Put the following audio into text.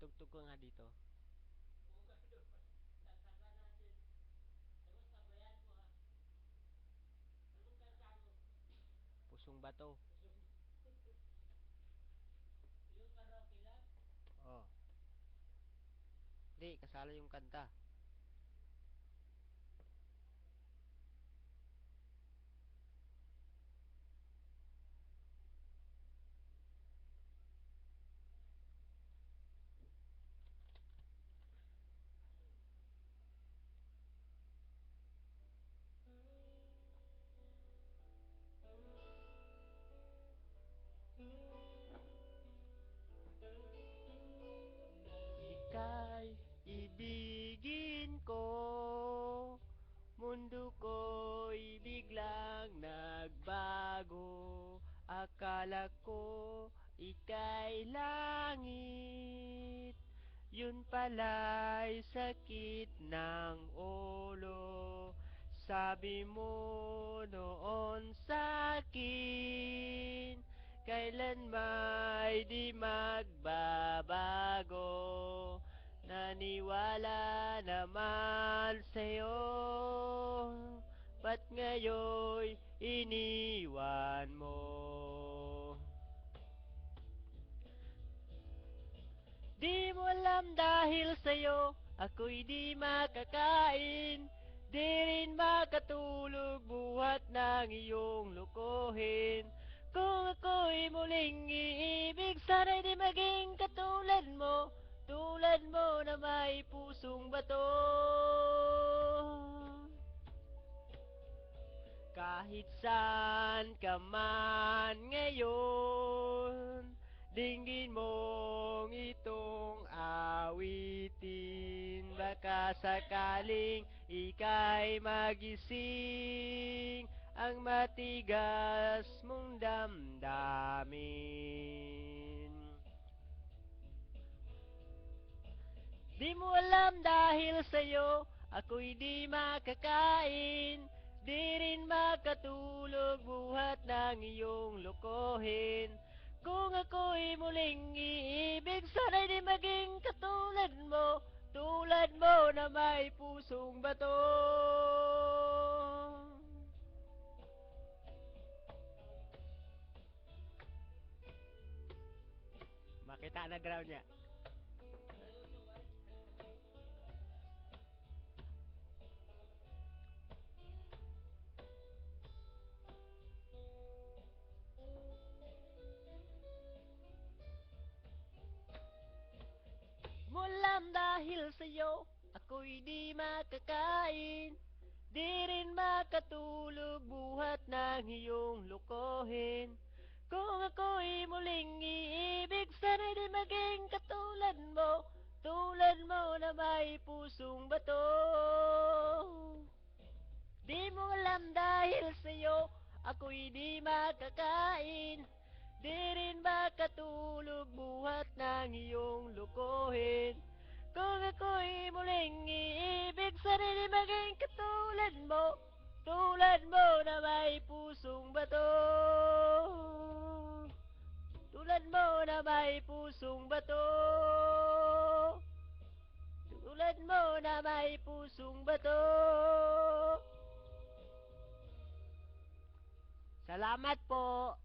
Patugtog ko nga dito. Pusong Bato. Oh. Hindi, kasala yung kanta. Ika'y ibigin ko, mundo ko'y biglang nagbago. Akala ko ika'y langit, yun pala'y sakit ng ulo. Sabi mo noon sa'kin, kailan may di magbabago. Naniwala naman sa'yo, ba't ngayon iniwan mo? Di mo alam dahil sa'yo, ako'y di makakain. Di rin makatulog buhat ng iyong lokohin. Kung ako'y muling iibig, sana'y di maging katulad mo. Tulad mo na may pusong bato. Kahit saan ka man ngayon, dinggin mong itong awitin. Baka sakaling ika'y magising ang matigas mong damdamin. Di mo alam dahil sa'yo, ako'y di makakain. Di rin makatulog buhat ng iyong lokohin. Kung ako'y muling iibig, sana'y di maging katulad mo. Tulad mo na may pusong bato. Makita na ground niya. Mulam dahil sa'yo, ako'y di makakain. Di rin makatulog buhat ng iyong lokohin. Kung ako'y muling iibig, sana'y di maging katulad mo. Tulad mo na may pusong bato. Di mo alam dahil sa'yo, ako'y di makakain. Di rin makatulog buhat ng iyong lokohin. Kung ako'y muling iibig, sana'y di maging katulad mo. Tulad mo na may pusong bato. Tulad mo na may pusong bato. Tulad mo na may pusong bato. Salamat po.